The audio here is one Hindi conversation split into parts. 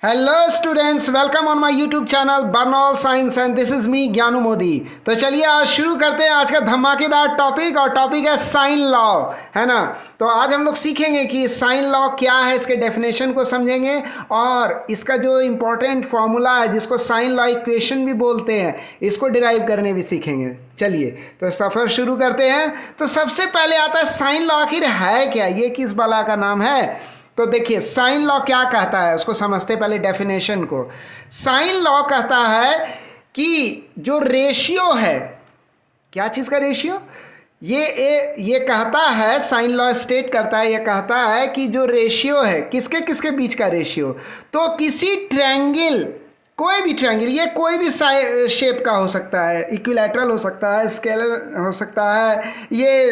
Hello students, welcome on my YouTube channel Burnol science and this is me Gyanu Modi. तो चलिए आज शुरू करते हैं आज का धमाकेदार टॉपिक, और टॉपिक है साइन लॉ, है ना। तो आज हम लोग सीखेंगे कि साइन लॉ क्या है, इसके डेफिनेशन को समझेंगे और इसका जो इम्पोर्टेंट फॉर्मूला है जिसको साइन लॉ इक्वेशन भी बोलते हैं, इसको डिराइव करने भी सीखेंगे। चलिए तो सफ़र शुरू करते हैं। तो सबसे पहले आता है साइन लॉ आखिर है क्या, ये किस बला का नाम है। तो देखिए साइन लॉ क्या कहता है, उसको समझते पहले डेफिनेशन को। साइन लॉ कहता है कि जो रेशियो है, क्या चीज़ का रेशियो, ये कहता है, साइन लॉ स्टेट करता है, ये कहता है कि जो रेशियो है किसके किसके बीच का रेशियो, तो किसी ट्रायंगल, कोई भी ट्रायंगल, ये कोई भी शेप का हो सकता है, इक्विलैटरल हो सकता है, स्केलर हो सकता है, ये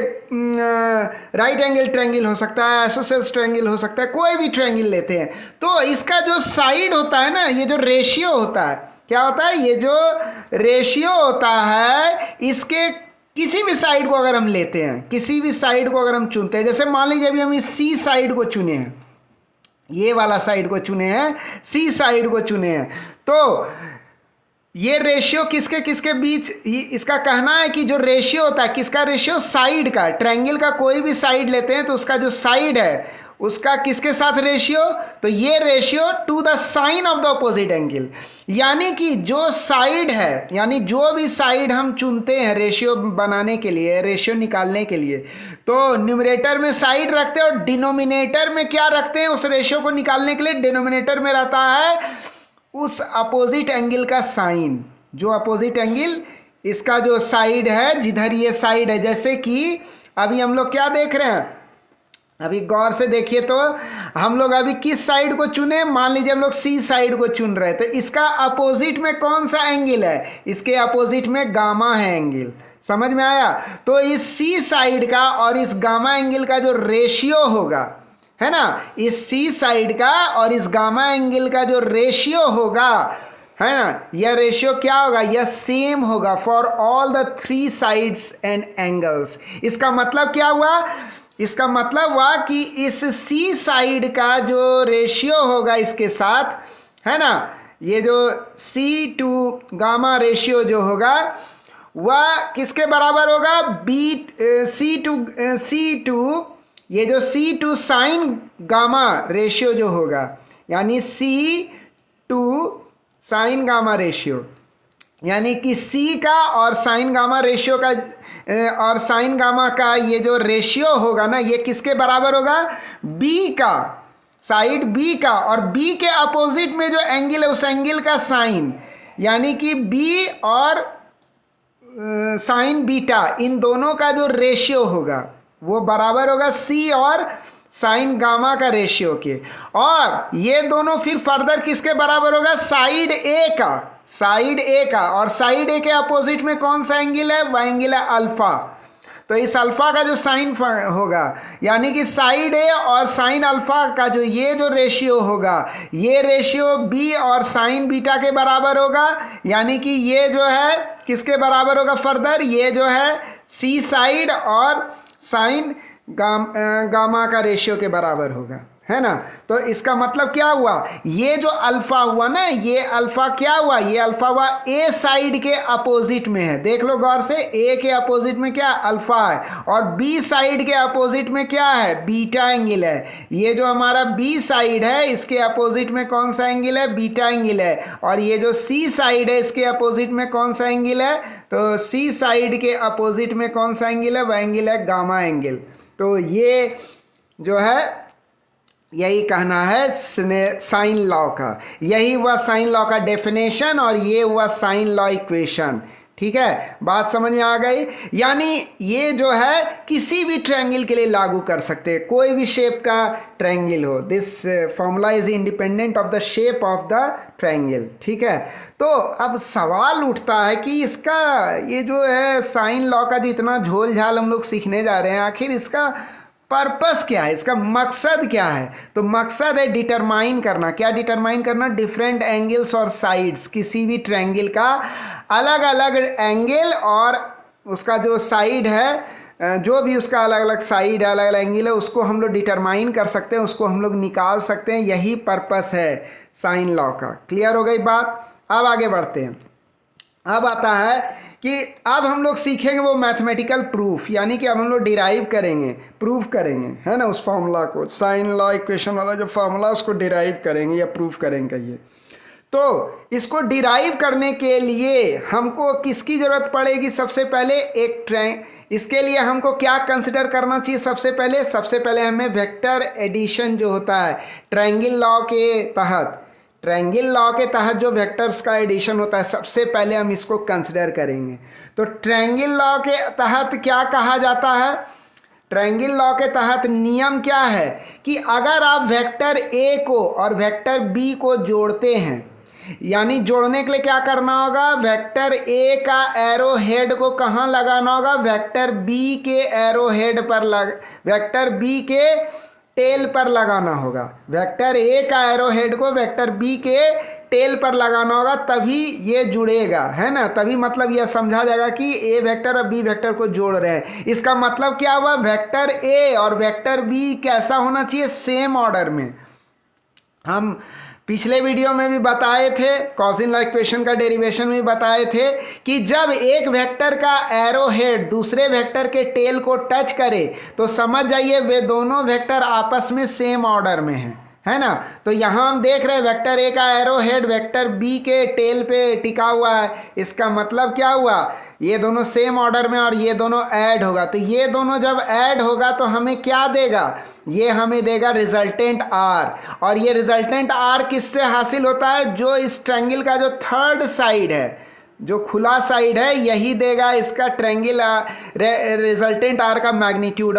राइट एंगल ट्रायंगल हो सकता है, आइसोसेलेस ट्रायंगल हो सकता है, कोई भी ट्रायंगल लेते हैं तो इसका जो साइड होता है ना, ये जो रेशियो होता है, क्या होता है, ये जो रेशियो होता है, इसके किसी भी साइड को अगर हम लेते हैं, किसी भी साइड को अगर हम चुनते हैं, जैसे मान लीजिए अभी हम इस सी साइड को चुने हैं, ये वाला साइड को चुने हैं, सी साइड को चुने हैं, तो ये रेशियो किसके किसके बीच, इसका कहना है कि जो रेशियो होता है, किसका रेशियो, साइड का, ट्रायंगल का कोई भी साइड लेते हैं तो उसका जो साइड है उसका किसके साथ रेशियो, तो ये ratio to the sine of the opposite angle, यानी कि जो साइड है, यानी जो भी साइड हम चुनते हैं रेशियो बनाने के लिए, रेशियो निकालने के लिए, तो न्यूमरेटर में साइड रखते हैं और डिनोमिनेटर में क्या रखते हैं, उस रेशियो को निकालने के लिए डिनोमिनेटर में रहता है उस अपोजिट एंगल का साइन, जो अपोजिट एंगल, इसका जो साइड है, जिधर ये साइड है, जैसे कि अभी हम लोग क्या देख रहे हैं, अभी गौर से देखिए तो हम लोग अभी किस साइड को चुने, मान लीजिए हम लोग सी साइड को चुन रहे हैं, तो इसका अपोजिट में कौन सा एंगल है, इसके अपोजिट में गामा है एंगल, समझ में आया। तो इस सी साइड का और इस गामा एंगल का जो रेशियो होगा, है ना, इस सी साइड का और इस गामा एंगल का जो रेशियो होगा, है ना, यह रेशियो क्या होगा, यह सेम होगा for all the three sides and angles. इसका मतलब क्या हुआ, इसका मतलब हुआ कि इस सी साइड का जो रेशियो होगा इसके साथ, है ना, ये जो सी टू गामा रेशियो जो होगा वह किसके बराबर होगा, सी टू ये जो सी टू साइन गामा रेशियो जो होगा, यानी सी टू साइन गामा रेशियो, यानी कि सी का और साइन गामा रेशियो का, और साइन गामा का ये जो रेशियो होगा ना, ये किसके बराबर होगा, बी का, साइड बी का, और बी के अपोजिट में जो एंगल है उस एंगल का साइन, यानी कि बी और साइन बीटा, इन दोनों का जो रेशियो होगा वो बराबर होगा सी और साइन गामा का रेशियो के, और ये दोनों फिर फर्दर किसके बराबर होगा, साइड ए का, साइड ए का, और साइड ए के अपोजिट में कौन सा एंगल है, वह एंगल है अल्फा। तो इस अल्फा का जो साइन होगा, यानी कि साइड ए और साइन अल्फा का जो ये जो रेशियो होगा, ये रेशियो बी और साइन बीटा के बराबर होगा, यानी कि ये जो है किसके बराबर होगा, फर्दर ये जो है सी साइड और साइन गामा का रेशियो के बराबर होगा, है ना। तो इसका मतलब क्या हुआ, ये जो अल्फा हुआ ना, ये अल्फा क्या हुआ, ये अल्फा हुआ ए साइड के अपोजिट में है, देख लो गौर से, ए के अपोजिट में क्या अल्फा है, और बी साइड के अपोजिट में क्या है, बीटा एंगल है। ये जो हमारा बी साइड है इसके अपोजिट में कौन सा एंगल है, बीटा एंगल है, और ये जो सी साइड है इसके अपोजिट में कौन सा एंगल है, तो सी साइड के अपोजिट में कौन सा एंगल है, वह एंगल है गामा एंगल। तो ये जो है यही कहना है साइन लॉ का, यही हुआ साइन लॉ का डेफिनेशन, और ये हुआ साइन लॉ इक्वेशन। ठीक है, बात समझ में आ गई। यानी ये जो है किसी भी ट्रायंगल के लिए लागू कर सकते हैं, कोई भी शेप का ट्रायंगल हो, this formula is independent of the shape of the triangle. ठीक है, तो अब सवाल उठता है कि इसका ये जो है साइन लॉ का जो इतना झोल झाल हम लोग सीखने जा रहे हैं, आखिर इसका पर्पस क्या है, इसका मकसद क्या है। तो मकसद है डिटरमाइन करना, क्या डिटरमाइन करना, डिफरेंट एंगल्स और साइड्स, किसी भी ट्रायंगल का अलग अलग एंगल और उसका जो साइड है जो भी उसका अलग अलग साइड है, अलग अलग एंगल है, उसको हम लोग डिटरमाइन कर सकते हैं, उसको हम लोग निकाल सकते हैं। यही पर्पस है साइन लॉ का। क्लियर हो गई बात। अब आगे बढ़ते हैं। अब आता है कि अब हम लोग सीखेंगे वो मैथमेटिकल प्रूफ, यानी कि अब हम लोग डिराइव करेंगे, प्रूफ करेंगे, है ना, उस फॉर्मूला को, साइन लॉ इक्वेशन वाला जो फॉर्मूला उसको डिराइव करेंगे या प्रूफ करेंगे कहिए। तो इसको डिराइव करने के लिए हमको किसकी ज़रूरत पड़ेगी? सबसे पहले इसके लिए हमको क्या कंसिडर करना चाहिए? सबसे पहले हमें वेक्टर एडिशन जो होता है ट्रायंगल लॉ के तहत, ट्रायंगल लॉ के तहत जो वेक्टर्स का एडिशन होता है, सबसे पहले हम इसको कंसिडर करेंगे। तो ट्रायंगल लॉ के तहत क्या कहा जाता है? ट्रायंगल लॉ के तहत नियम क्या है कि अगर आप वेक्टर ए को और वेक्टर बी को जोड़ते हैं, यानी जोड़ने के लिए क्या करना होगा? वेक्टर ए का एरो हेड को कहाँ लगाना होगा? वेक्टर बी के एरो हेड पर वेक्टर बी के टेल पर लगाना होगा। वेक्टर ए का एरो हेड को वेक्टर बी के टेल पर लगाना होगा, तभी ये जुड़ेगा, है ना। तभी मतलब यह समझा जाएगा कि ए वेक्टर और बी वेक्टर को जोड़ रहे हैं। इसका मतलब क्या हुआ? वेक्टर ए और वेक्टर बी कैसा होना चाहिए? सेम ऑर्डर में। हम पिछले वीडियो में भी बताए थे, कॉसिन लॉ इक्वेशन का डेरिवेशन में भी बताए थे कि जब एक वेक्टर का एरो हेड दूसरे वेक्टर के टेल को टच करे तो समझ जाइए वे दोनों वेक्टर आपस में सेम ऑर्डर में हैं, है ना। तो यहाँ हम देख रहे हैं वेक्टर ए का एरो हेड वेक्टर बी के टेल पे टिका हुआ है। इसका मतलब क्या हुआ? ये दोनों सेम ऑर्डर में और ये दोनों ऐड होगा। तो ये दोनों जब ऐड होगा तो हमें क्या देगा? ये हमें देगा रिजल्टेंट आर। और ये रिजल्टेंट आर किससे हासिल होता है? जो इस ट्रायंगल का जो थर्ड साइड है, जो खुला साइड है, यही देगा इसका ट्रायंगल रिजल्टेंट आर का मैग्नीट्यूड।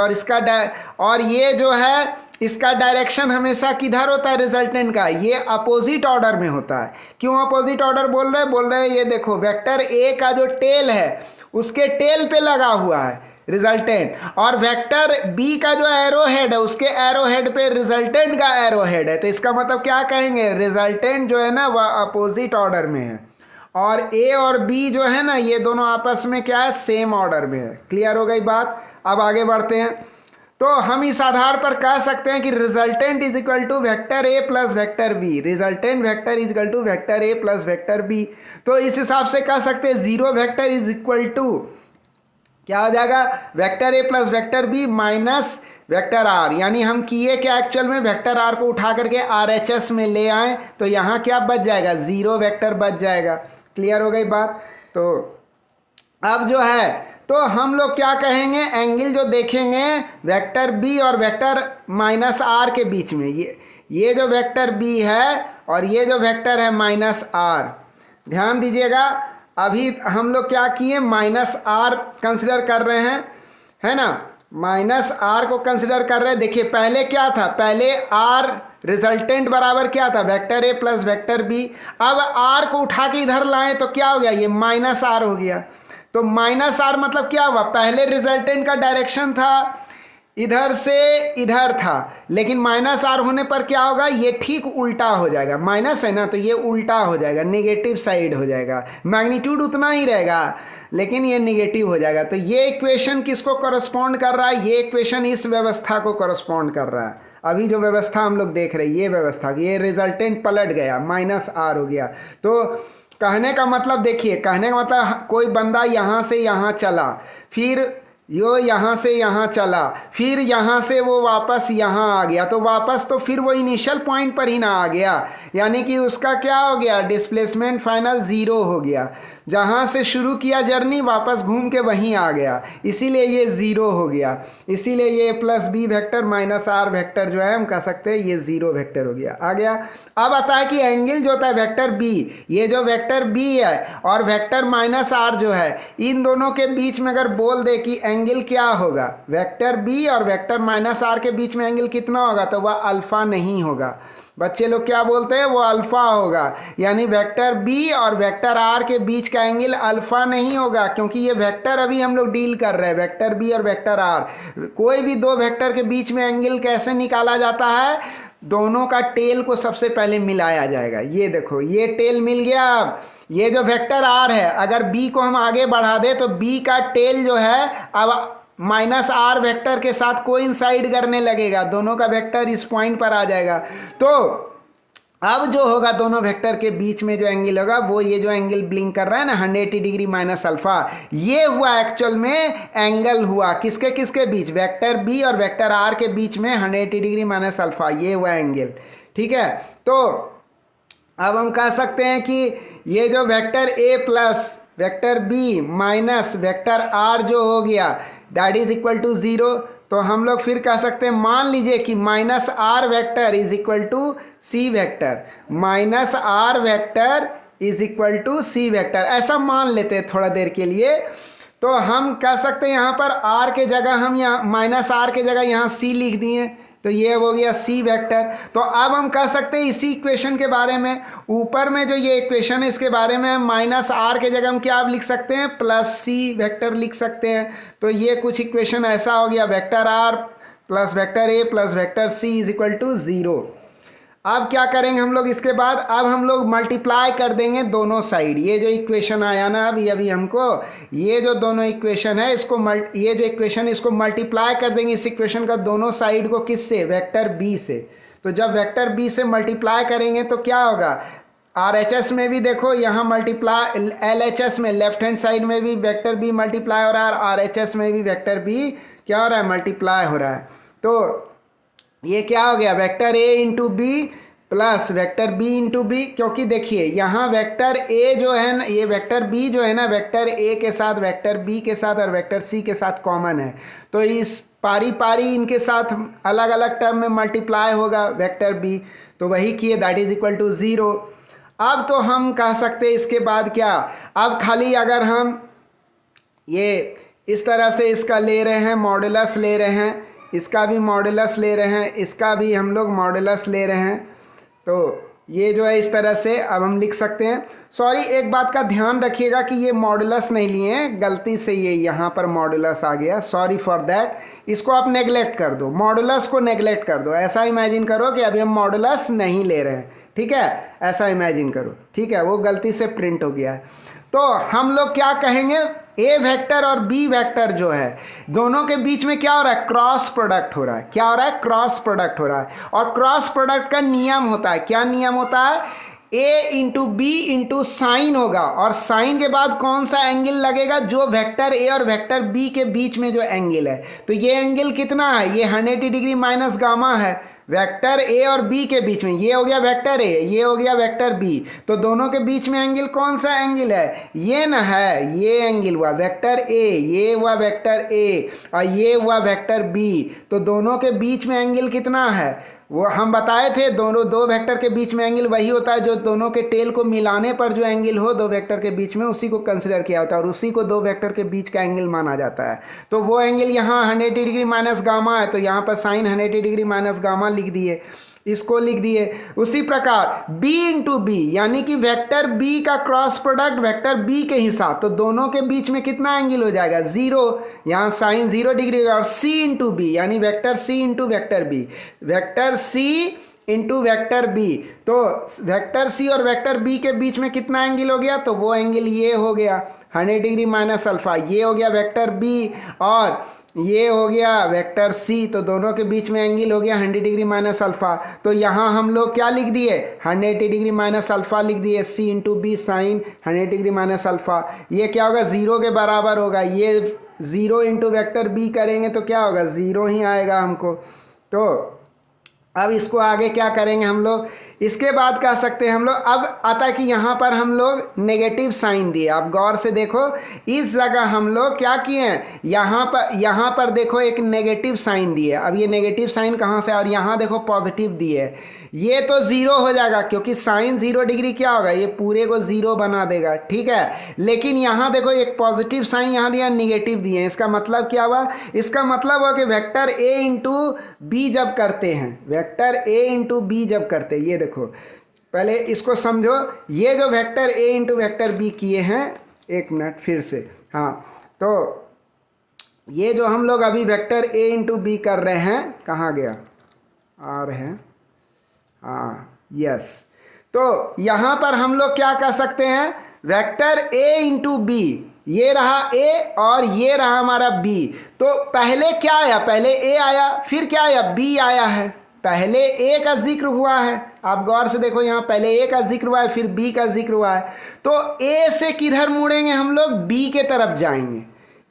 और ये जो है इसका डायरेक्शन हमेशा किधर होता है? रिजल्टेंट का ये अपोजिट ऑर्डर में होता है। क्यों अपोजिट ऑर्डर बोल रहे हैं? ये देखो वेक्टर ए का जो टेल है उसके टेल पे लगा हुआ है रिजल्टेंट, और वेक्टर बी का जो एरो हेड है उसके एरो हेड पे रिजल्टेंट का एरो हेड है। तो इसका मतलब क्या कहेंगे? रिजल्टेंट जो है ना वह अपोजिट ऑर्डर में है, और ए और बी जो है ना ये दोनों आपस में क्या है? सेम ऑर्डर में है। क्लियर हो गई बात। अब आगे बढ़ते हैं। तो हम इस आधार पर कह सकते हैं कि resultant is equal to vector A plus vector B. Resultant vector is equal to vector A plus vector B. तो इस हिसाब से कह सकते हैं zero vector is equal to क्या हो जाएगा? Vector A plus vector B minus vector R. यानी हम किए क्या एक्चुअल में? वेक्टर आर को उठा करके आर एच एस में ले आए, तो यहाँ क्या बच जाएगा? जीरो वेक्टर बच जाएगा। क्लियर हो गई बात। तो अब जो है तो हम लोग क्या कहेंगे? एंगल जो देखेंगे वेक्टर बी और वेक्टर माइनस आर के बीच में, ये जो वेक्टर बी है और ये जो वेक्टर है माइनस आर, ध्यान दीजिएगा। अभी हम लोग क्या किए? माइनस आर कंसिडर कर रहे हैं, है ना। माइनस आर को कंसिडर कर रहे हैं। देखिए पहले क्या था? पहले आर रिजल्टेंट बराबर क्या था? Vector A plus vector B. अब आर को उठा के इधर लाएं तो क्या हो गया? ये माइनस आर हो गया। तो माइनस आर मतलब क्या हुआ? पहले रिजल्टेंट का डायरेक्शन था इधर से इधर था, लेकिन माइनस आर होने पर क्या होगा? ये ठीक उल्टा हो जाएगा। माइनस है ना, तो ये उल्टा हो जाएगा, नेगेटिव साइड हो जाएगा। मैग्नीट्यूड उतना ही रहेगा लेकिन ये नेगेटिव हो जाएगा। तो ये इक्वेशन किसको कॉरस्पॉन्ड कर रहा है? ये इक्वेशन इस व्यवस्था को कॉरस्पॉन्ड कर रहा है। अभी जो व्यवस्था हम लोग देख रहे हैं ये व्यवस्था, ये रिजल्टेंट पलट गया, माइनस आर हो गया। तो कहने का मतलब देखिए, कहने का मतलब कोई बंदा यहाँ से यहाँ चला, फिर यो यहाँ से यहाँ चला, फिर यहाँ से वो वापस यहाँ आ गया, तो वापस तो फिर वो इनिशियल पॉइंट पर ही ना आ गया, यानी कि उसका क्या हो गया? डिस्प्लेसमेंट फाइनल ज़ीरो हो गया। जहाँ से शुरू किया जर्नी वापस घूम के वहीं आ गया, इसीलिए ये ज़ीरो हो गया। इसीलिए ये plus B vector minus R vector जो है हम कह सकते हैं ये ज़ीरो वेक्टर हो गया, आ गया। अब आता है कि एंगल जो होता है वेक्टर बी, ये जो वेक्टर बी है और वेक्टर माइनस आर जो है, इन दोनों के बीच में अगर बोल दे कि एंगल क्या होगा, वेक्टर बी और वेक्टर माइनस आर के बीच में एंगल कितना होगा, तो वह अल्फ़ा नहीं होगा। बच्चे लोग क्या बोलते हैं? वो अल्फ़ा होगा। यानी वेक्टर बी और वेक्टर आर के बीच का एंगल अल्फ़ा नहीं होगा, क्योंकि ये वेक्टर अभी हम लोग डील कर रहे हैं, वेक्टर बी और वेक्टर आर। कोई भी दो वेक्टर के बीच में एंगल कैसे निकाला जाता है? दोनों का टेल को सबसे पहले मिलाया जाएगा। ये देखो, ये टेल मिल गया। अब ये जो वेक्टर आर है, अगर बी को हम आगे बढ़ा दें तो बी का टेल जो है अब माइनस आर वेक्टर के साथ कोइंसाइड करने लगेगा, दोनों का वेक्टर इस पॉइंट पर आ जाएगा। तो अब जो होगा दोनों वेक्टर के बीच में जो एंगल होगा वो ये जो एंगल ब्लिंक कर रहा है ना 180 डिग्री माइनस अल्फा, ये हुआ एक्चुअल में एंगल हुआ किसके किसके बीच, वेक्टर बी और वेक्टर आर के बीच में 180 डिग्री माइनस अल्फा, ये हुआ एंगल। ठीक है, तो अब हम कह सकते हैं कि ये जो vector A plus vector B minus vector R जो हो गया दैट इज इक्वल टू 0। तो हम लोग फिर कह सकते हैं, मान लीजिए कि minus R vector is equal to C vector, minus R vector is equal to C vector, ऐसा मान लेते हैं थोड़ा देर के लिए। तो हम कह सकते हैं यहाँ पर आर के जगह हम यहाँ माइनस आर के जगह यहाँ सी लिख दिए, तो ये हो गया सी वेक्टर। तो अब हम कह सकते हैं इसी इक्वेशन के बारे में, ऊपर में जो ये इक्वेशन है इसके बारे में माइनस आर के जगह हम क्या लिख सकते हैं, प्लस सी वेक्टर लिख सकते हैं। तो ये कुछ इक्वेशन ऐसा हो गया, vector R plus vector A plus vector C is equal to 0। अब क्या करेंगे हम लोग इसके बाद, अब हम लोग मल्टीप्लाई कर देंगे दोनों साइड। ये जो इक्वेशन आया ना अभी हमको, ये जो दोनों इक्वेशन है इसको ये जो इक्वेशन इसको मल्टीप्लाई कर देंगे इस इक्वेशन का दोनों साइड को, किससे, वेक्टर बी से। तो जब वेक्टर बी से मल्टीप्लाई करेंगे तो क्या होगा, RHS में भी देखो यहाँ मल्टीप्लाई, LHS में लेफ्ट हैंड साइड में भी वेक्टर बी मल्टीप्लाई हो रहा है, RHS में भी वेक्टर बी क्या हो रहा है, मल्टीप्लाई हो रहा है। तो ये क्या हो गया, vector A into B plus vector B into B, क्योंकि देखिए यहाँ वेक्टर ए जो है ना, ये वेक्टर बी जो है ना वेक्टर ए के साथ वेक्टर बी के साथ और वेक्टर सी के साथ कॉमन है, तो इस पारी पारी इनके साथ अलग अलग टर्म में मल्टीप्लाई होगा वेक्टर बी, तो वही किए दैट इज इक्वल टू 0। अब तो हम कह सकते हैं इसके बाद क्या, अब खाली अगर हम ये इस तरह से इसका ले रहे हैं, मॉडुलस ले रहे हैं, इसका भी मॉडुलस ले रहे हैं, इसका भी हम लोग मॉडुलस ले रहे हैं, तो ये जो है इस तरह से अब हम लिख सकते हैं। सॉरी, एक बात का ध्यान रखिएगा कि ये मॉडुलस नहीं लिए हैं, गलती से ये यहाँ पर मॉडुलस आ गया, सॉरी फॉर दैट। इसको आप नेगलेक्ट कर दो, मॉडुलस को नेगलेक्ट कर दो, ऐसा इमेजिन करो कि अभी हम मॉडुलस नहीं ले रहे हैं, ठीक है, ऐसा इमेजिन करो, ठीक है, वो गलती से प्रिंट हो गया है। तो हम लोग क्या कहेंगे, ए वेक्टर और बी वेक्टर जो है दोनों के बीच में क्या हो रहा है, क्रॉस प्रोडक्ट हो रहा है। क्या हो रहा है, क्रॉस प्रोडक्ट हो रहा है। और क्रॉस प्रोडक्ट का नियम होता है, क्या नियम होता है, ए इंटू बी इंटू साइन होगा, और साइन के बाद कौन सा एंगल लगेगा, जो वेक्टर ए और वेक्टर बी के बीच में जो एंगल है। तो ये एंगल कितना है, ये 180 डिग्री माइनस गामा है वेक्टर ए और बी के बीच में, ये हो गया वेक्टर ए, ये हो गया वेक्टर बी, तो दोनों के बीच में एंगल कौन सा एंगल है, ये ना है, ये एंगल हुआ वेक्टर ए, ये हुआ वेक्टर ए और ये हुआ वेक्टर बी। तो दोनों के बीच में एंगल कितना है, वो हम बताए थे, दोनों दो वेक्टर के बीच में एंगल वही होता है जो दोनों के टेल को मिलाने पर जो एंगल हो दो वेक्टर के बीच में, उसी को कंसिडर किया होता है और उसी को दो वेक्टर के बीच का एंगल माना जाता है। तो वो एंगल यहाँ 180 डिग्री माइनस गामा है, तो यहाँ पर साइन 180 डिग्री माइनस गामा लिख दिए, इसको लिख दिए। उसी प्रकार b इंटू बी, यानी कि वेक्टर b का क्रॉस प्रोडक्ट वेक्टर b के हिसाब, तो दोनों के बीच में कितना एंगल हो जाएगा, 0, यहाँ साइन 0 डिग्री होगा। और c इंटू बी, यानी vector c into vector b, vector c into vector B, तो वेक्टर सी और वेक्टर बी के बीच में कितना एंगल हो गया, तो वो एंगल ये हो गया 100 डिग्री माइनस अल्फा, ये हो गया वेक्टर बी और ये हो गया वेक्टर सी, तो दोनों के बीच में एंगल हो गया 100 डिग्री माइनस अल्फा। तो यहाँ हम लोग क्या लिख दिए, 180 डिग्री माइनस अल्फा लिख दिए, C into B sine 100 degree minus alpha. ये क्या होगा, 0 के बराबर होगा, ये 0 इंटू वेक्टर बी करेंगे तो क्या होगा, 0 ही आएगा हमको। तो अब इसको आगे क्या करेंगे हम लोग, इसके बाद कह सकते हैं हम लोग, अब आता है कि यहाँ पर हम लोग नेगेटिव साइन दिए। आप गौर से देखो, इस जगह हम लोग क्या किए हैं, यहाँ पर देखो एक नेगेटिव साइन दिए। अब ये नेगेटिव साइन कहाँ से, और यहाँ देखो पॉजिटिव दिए, ये तो 0 हो जाएगा क्योंकि साइन 0 डिग्री क्या होगा, ये पूरे को 0 बना देगा, ठीक है। लेकिन यहाँ देखो एक पॉजिटिव साइन यहाँ दिया, निगेटिव दिए, इसका मतलब क्या हुआ, इसका मतलब हुआ कि वेक्टर ए इंटू बी जब करते हैं, वेक्टर ए इंटू बी जब करते हैं, ये देखो पहले इसको समझो, ये जो vector A into vector B किए हैं, एक मिनट फिर से, हाँ, तो ये जो हम लोग अभी वेक्टर ए इंटू बी कर रहे हैं, कहाँ गया, आ रहे हैं, हाँ यस। तो यहाँ पर हम लोग क्या कर सकते हैं, वेक्टर ए इंटू बी, ये रहा ए और ये रहा हमारा बी। तो पहले क्या आया, पहले ए आया, फिर क्या आया, बी आया है। पहले ए का जिक्र हुआ है, आप गौर से देखो यहाँ पहले ए का जिक्र हुआ है, फिर बी का जिक्र हुआ है। तो ए से किधर मुड़ेंगे हम लोग, बी के तरफ जाएंगे।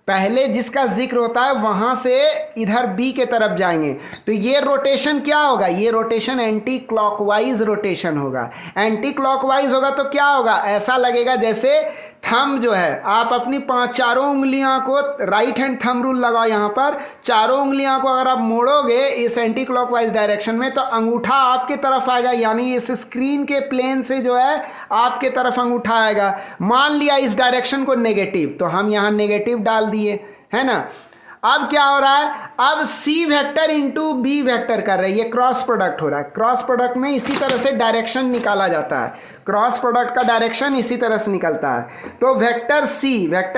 पहले जिसका जिक्र होता है वहां से इधर बी के तरफ जाएंगे। तो ये रोटेशन क्या होगा, ये रोटेशन एंटी क्लॉकवाइज रोटेशन होगा। एंटी क्लॉकवाइज होगा तो क्या होगा, ऐसा लगेगा जैसे थंब जो है, आप अपनी चारों उंगलियां को, राइट हैंड थंब रूल लगाओ यहाँ पर, चारों उंगलियां को अगर आप मोड़ोगे इस एंटी क्लॉकवाइज डायरेक्शन में तो अंगूठा आपके तरफ आएगा, यानी इस स्क्रीन के प्लेन से जो है आपके तरफ अंगूठा आएगा। मान लिया इस डायरेक्शन को नेगेटिव, तो हम यहाँ नेगेटिव डाल दिए, है ना। अब क्या हो रहा है, अब C vector into B vector कर रहे हैं, ये क्रॉस प्रोडक्ट हो रहा है। क्रॉस प्रोडक्ट में इसी तरह से डायरेक्शन निकाला जाता है, क्रॉस प्रोडक्ट का डायरेक्शन इसी तरह से निकलता है। तो वेक्टर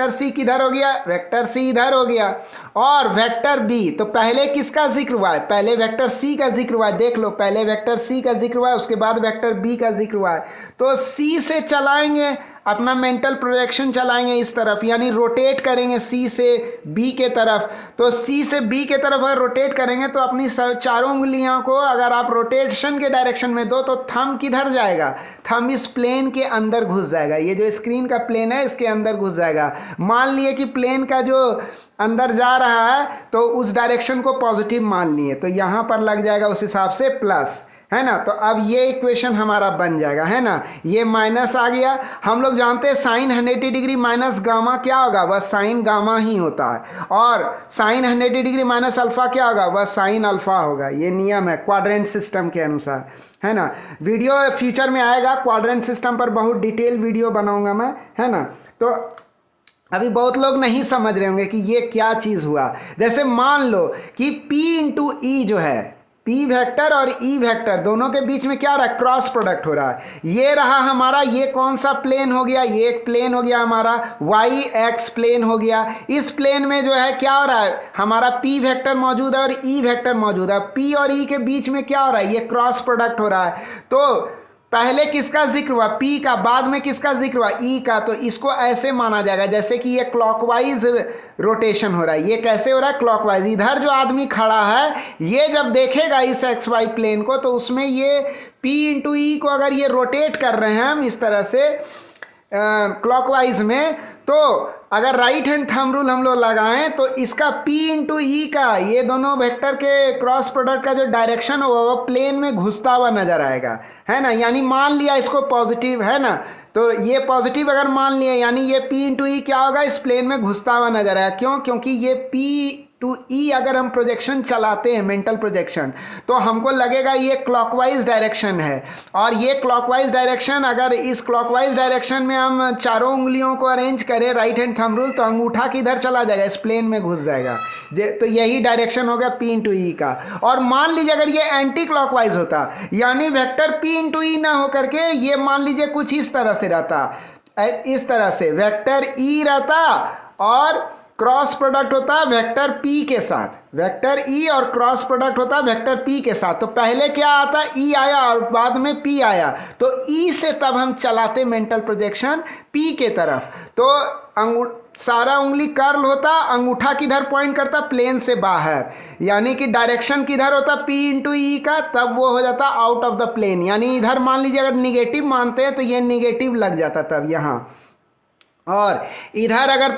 सी किधर हो गया, वेक्टर सी इधर हो गया, और वेक्टर बी, तो पहले किसका जिक्र हुआ है, पहले वेक्टर सी का जिक्र हुआ है, देख लो पहले वेक्टर सी का जिक्र हुआ है, उसके बाद वेक्टर बी का जिक्र हुआ है। तो सी से चलाएंगे अपना मेंटल प्रोजेक्शन, चलाएंगे इस तरफ, यानी रोटेट करेंगे सी से बी के तरफ। तो सी से बी के तरफ अगर रोटेट करेंगे तो अपनी चारों उंगलियों को अगर आप रोटेशन के डायरेक्शन में दो तो थंब किधर जाएगा, थंब इस प्लेन के अंदर घुस जाएगा। ये जो स्क्रीन का प्लेन है इसके अंदर घुस जाएगा। मान लिए कि प्लेन का जो अंदर जा रहा है तो उस डायरेक्शन को पॉजिटिव मान लिए, तो यहाँ पर लग जाएगा उस हिसाब से प्लस, है ना। तो अब ये इक्वेशन हमारा बन जाएगा, है ना। ये माइनस आ गया, हम लोग जानते हैं साइन 180 डिग्री माइनस गामा क्या होगा, वह साइन गामा ही होता है, और साइन 180 डिग्री माइनस अल्फा क्या होगा, वह साइन अल्फा होगा। ये नियम है क्वाड्रेंट सिस्टम के अनुसार, है ना। वीडियो फ्यूचर में आएगा क्वाड्रेंट सिस्टम पर, बहुत डिटेल वीडियो बनाऊंगा मैं, है ना। तो अभी बहुत लोग नहीं समझ रहे होंगे कि ये क्या चीज़ हुआ। जैसे मान लो कि P इंटू ई जो है, P वेक्टर और E वेक्टर दोनों के बीच में क्या रहा है, क्रॉस प्रोडक्ट हो रहा है। ये रहा हमारा, ये कौन सा प्लेन हो गया, ये एक प्लेन हो गया हमारा, वाई एक्स प्लेन हो गया। इस प्लेन में जो है क्या हो रहा है, हमारा P वेक्टर मौजूद है और E वेक्टर मौजूद है। P और E के बीच में क्या हो रहा है, ये क्रॉस प्रोडक्ट हो रहा है। तो पहले किसका जिक्र हुआ, P का, बाद में किसका जिक्र हुआ, E का। तो इसको ऐसे माना जाएगा जैसे कि ये क्लॉकवाइज रोटेशन हो रहा है। ये कैसे हो रहा है, क्लॉकवाइज। इधर जो आदमी खड़ा है ये जब देखेगा इस एक्स वाई प्लेन को तो उसमें ये P इंटू ई को अगर ये रोटेट कर रहे हैं हम इस तरह से क्लॉकवाइज में, तो अगर राइट हैंड थंब रूल हम लोग लगाएं तो इसका P इंटू ई का, ये दोनों वेक्टर के क्रॉस प्रोडक्ट का जो डायरेक्शन होगा वो प्लेन में घुसता हुआ नजर आएगा, है ना। यानी मान लिया इसको पॉजिटिव, है ना। तो ये पॉजिटिव अगर मान लिया यानी ये P इंटू ई क्या होगा, इस प्लेन में घुसता हुआ नजर आएगा। क्यों, क्योंकि ये P टू ई अगर हम प्रोजेक्शन चलाते हैं मेंटल प्रोजेक्शन तो हमको लगेगा ये क्लॉकवाइज डायरेक्शन है, और ये क्लॉकवाइज डायरेक्शन, अगर इस क्लॉकवाइज डायरेक्शन में हम चारों उंगलियों को अरेंज करें राइट हैंड थंब रूल तो अंगूठा किधर चला जाएगा, इस प्लेन में घुस जाएगा। तो यही डायरेक्शन हो गया P इंटू ई का। और मान लीजिए अगर ये एंटी क्लॉकवाइज होता, यानी वेक्टर P इंटू ई ना होकर के ये मान लीजिए कुछ इस तरह से रहता, इस तरह से वेक्टर E रहता और क्रॉस प्रोडक्ट होता है वेक्टर P के साथ, वेक्टर E और क्रॉस प्रोडक्ट होता है वेक्टर P के साथ। तो पहले क्या आता, E आया और बाद में P आया, तो E से तब हम चलाते मेंटल प्रोजेक्शन P के तरफ। तो सारा उंगली कर्ल होता, अंगूठा किधर पॉइंट करता, प्लेन से बाहर, यानी कि डायरेक्शन किधर होता P इंटू ई का, तब वो हो जाता आउट ऑफ द प्लेन। यानी इधर मान लीजिए अगर निगेटिव मानते हैं तो ये निगेटिव लग जाता तब यहाँ, और इधर अगर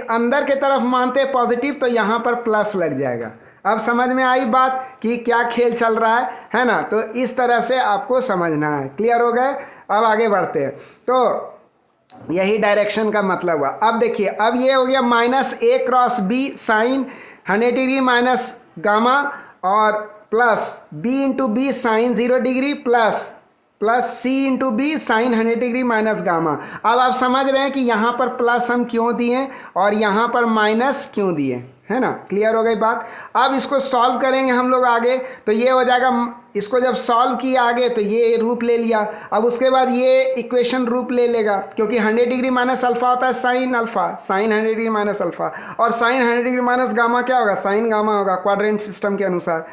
अंदर के तरफ मानते हैं पॉजिटिव तो यहाँ पर प्लस लग जाएगा। अब समझ में आई बात कि क्या खेल चल रहा है ना। तो इस तरह से आपको समझना है, क्लियर हो गए। अब आगे बढ़ते हैं, तो यही डायरेक्शन का मतलब हुआ। अब देखिए, अब ये हो गया minus A cross B sine 180 degree minus gamma, और plus B into B sine 0 degree plus C into B sine 100 degree minus gamma. अब आप समझ रहे हैं कि यहाँ पर प्लस हम क्यों दिए और यहाँ पर माइनस क्यों दिए, है ना। क्लियर हो गई बात। अब इसको सॉल्व करेंगे हम लोग आगे, तो ये हो जाएगा, इसको जब सॉल्व किया आगे तो ये रूप ले लिया। अब उसके बाद ये इक्वेशन रूप ले लेगा, क्योंकि 100 डिग्री माइनस अल्फा होता है sine alpha, sine 100 degree minus alpha, और साइन 100 डिग्री माइनस गामा क्या होगा, साइन गामा होगा क्वाड्रेंट सिस्टम के अनुसार।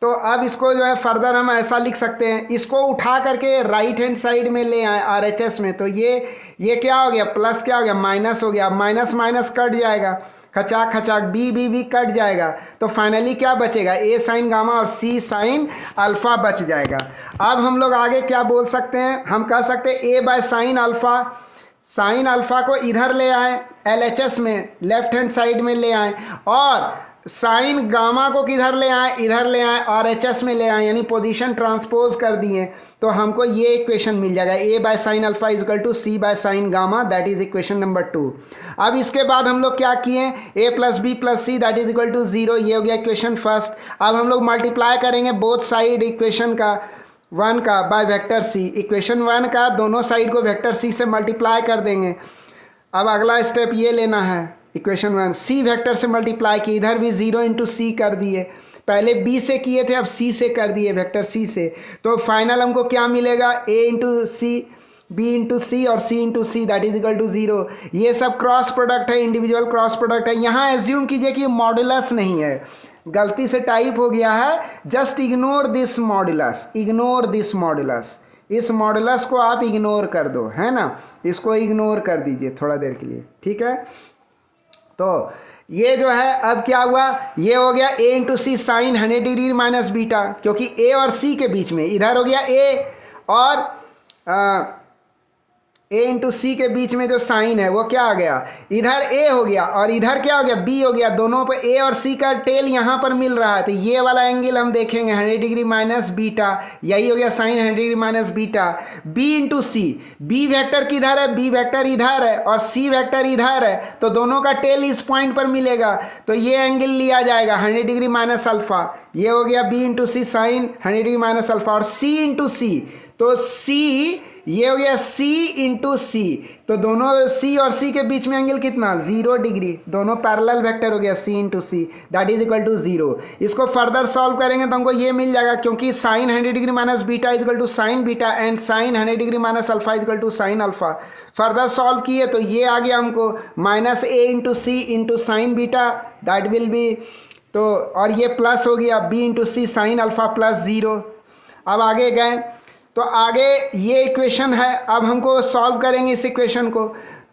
तो अब इसको जो है फर्दर हम ऐसा लिख सकते हैं, इसको उठा करके राइट हैंड साइड में ले आए RHS में, तो ये क्या हो गया, प्लस क्या हो गया, माइनस हो गया, माइनस माइनस कट जाएगा, खचाक खचाक, बी कट जाएगा, तो फाइनली क्या बचेगा, ए साइन गामा और सी साइन अल्फा बच जाएगा। अब हम लोग आगे क्या बोल सकते हैं, हम कह सकते हैं ए बाय साइन अल्फा को इधर ले आए LHS में, लेफ्ट हैंड साइड में ले आए, और साइन गामा को किधर ले आए, इधर ले आए RHS में ले आए, यानी पोजीशन ट्रांसपोज कर दिए, तो हमको ये इक्वेशन मिल जाएगा, A by sine alpha is equal to C by sine gamma, that is equation number 2। अब इसके बाद हम लोग क्या किए, A plus B plus C that is equal to 0, ये हो गया इक्वेशन फर्स्ट। अब हम लोग मल्टीप्लाई करेंगे बोथ साइड इक्वेशन का 1 का बाय वेक्टर सी, इक्वेशन 1 का दोनों साइड को वेक्टर सी से मल्टीप्लाई कर देंगे। अब अगला स्टेप ये लेना है, इक्वेशन 1 सी वेक्टर से मल्टीप्लाई किए, इधर भी 0 इंटू सी कर दिए, पहले बी से किए थे अब सी से कर दिए, वेक्टर सी से, तो फाइनल हमको क्या मिलेगा, A into C, B into C और C into C that is equal to 0। ये सब क्रॉस प्रोडक्ट है, इंडिविजुअल क्रॉस प्रोडक्ट है। यहाँ एज्यूम कीजिए कि मॉडुलस नहीं है, गलती से टाइप हो गया है, just ignore this modulus, ignore this modulus, इस मॉडुलस को आप इग्नोर कर दो, है ना, इसको इग्नोर कर दीजिए थोड़ा देर के लिए, ठीक है। तो ये जो है अब क्या हुआ, ये हो गया ए into C sign 100 degree minus beta, क्योंकि ए और सी के बीच में इधर हो गया ए और ए इंटू सी के बीच में जो साइन है वो क्या आ गया, इधर ए हो गया और इधर क्या हो गया, बी हो गया, दोनों पे ए और सी का टेल यहाँ पर मिल रहा है, तो ये वाला एंगल हम देखेंगे 100 डिग्री माइनस बीटा, यही हो गया sine 100 degree minus beta. B into C, B vector किधर है, बी वेक्टर इधर है और सी वेक्टर इधर है, तो दोनों का टेल इस पॉइंट पर मिलेगा, तो ये एंगल लिया जाएगा 100 डिग्री माइनस अल्फा, ये हो गया B into C sign 100 degree minus alpha, और सी इंटू सी, तो सी ये हो गया सी इंटू सी, तो दोनों सी और सी के बीच में एंगल कितना, 0 डिग्री, दोनों पैरेलल वेक्टर हो गया C into C that is equal to 0। इसको फर्दर सॉल्व करेंगे तो हमको ये मिल जाएगा, क्योंकि sine 100 degree minus beta is equal to sine beta and sine 100 degree minus alpha is equal to sine alpha. Further solve किए तो ये आ गया हमको minus A into C into sine beta that will be, तो और ये प्लस हो गया B into C sine alpha plus 0। अब आगे गए तो आगे ये इक्वेशन है, अब हमको सॉल्व करेंगे इस इक्वेशन को,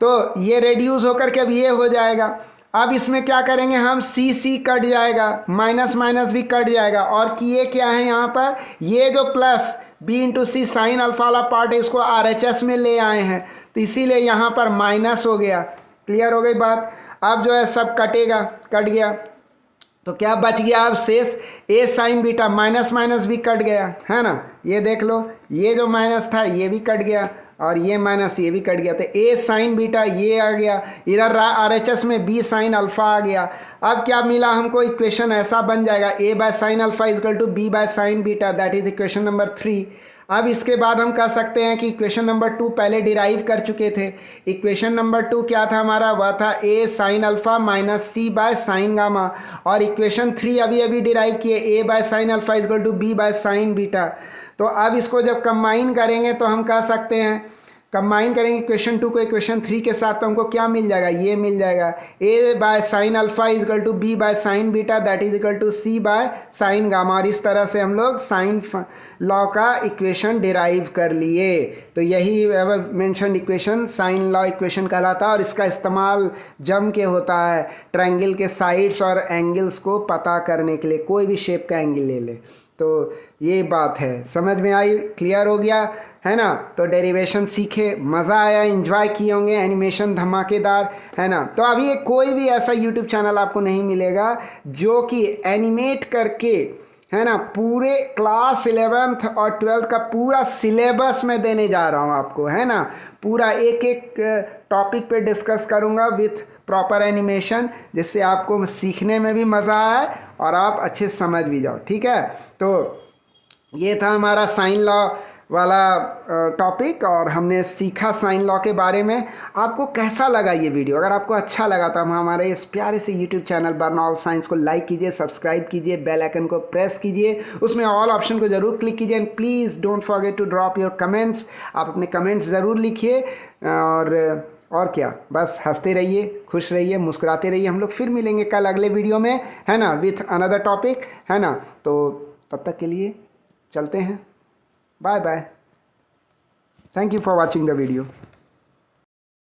तो ये रेड्यूस होकर के अब ये हो जाएगा। अब इसमें क्या करेंगे हम, सी कट जाएगा, माइनस माइनस भी कट जाएगा, और किए क्या है यहाँ पर, ये जो plus B into C sine alpha वाला पार्ट है इसको RHS में ले आए हैं, तो इसीलिए यहाँ पर माइनस हो गया। क्लियर हो गई बात। अब जो है सब कटेगा, कट गया, तो क्या बच गया अब शेष, ए साइन बीटा, माइनस माइनस भी कट गया, है ना, ये देख लो, ये जो माइनस था ये भी कट गया और ये माइनस ये भी कट गया, तो ए साइन बीटा ये आ गया, इधर RHS में बी साइन अल्फा आ गया। अब क्या मिला हमको, इक्वेशन ऐसा बन जाएगा, A by sine alpha is equal to B by sine beta, that is equation number 3। अब इसके बाद हम कह सकते हैं कि इक्वेशन नंबर 2 पहले डिराइव कर चुके थे। इक्वेशन नंबर 2 क्या था हमारा, वह था A sine alpha minus C by sine gamma, और इक्वेशन 3 अभी अभी डिराइव किए, A by sine alpha is equal to B by sine beta. तो अब इसको जब कंबाइन करेंगे तो हम कह सकते हैं, कंबाइन करेंगे इक्वेशन 2 को इक्वेशन 3 के साथ, तो हमको क्या मिल जाएगा, ये मिल जाएगा A by sine alpha is equal to B by sine beta that is equal to C by sine gamma, और इस तरह से हम लोग साइन लॉ का इक्वेशन डिराइव कर लिए। तो यही mention equation sine law equation कहलाता है, और इसका इस्तेमाल जम के होता है ट्रायंगल के साइड्स और एंगल्स को पता करने के लिए, कोई भी शेप का एंगल ले ले। तो ये बात है, समझ में आई, क्लियर हो गया, है ना। तो डेरिवेशन सीखे, मज़ा आया, एंजॉय किए होंगे, एनिमेशन धमाकेदार, है ना। तो अभी ये कोई भी ऐसा यूट्यूब चैनल आपको नहीं मिलेगा जो कि एनिमेट करके, है ना, पूरे क्लास 11th और 12th का पूरा सिलेबस में देने जा रहा हूँ आपको, है ना। पूरा एक एक टॉपिक पे डिस्कस करूँगा विथ प्रॉपर एनिमेशन, जिससे आपको सीखने में भी मज़ा आए और आप अच्छे समझ भी जाओ, ठीक है। तो ये था हमारा साइन लॉ वाला टॉपिक, और हमने सीखा साइन लॉ के बारे में। आपको कैसा लगा ये वीडियो? अगर आपको अच्छा लगा तो हम हमारे इस प्यारे से यूट्यूब चैनल बर्नॉल साइंस को लाइक कीजिए, सब्सक्राइब कीजिए, बेल आइकन को प्रेस कीजिए, उसमें ऑल ऑप्शन को ज़रूर क्लिक कीजिए, and please don't forget to drop your comments. आप अपने कमेंट्स ज़रूर लिखिए, और क्या, बस हंसते रहिए, खुश रहिए, मुस्कुराते रहिए। हम लोग फिर मिलेंगे कल अगले वीडियो में, है ना, विथ अनदर टॉपिक, है ना। तो तब तक के लिए चलते हैं, bye bye, thank you for watching the video.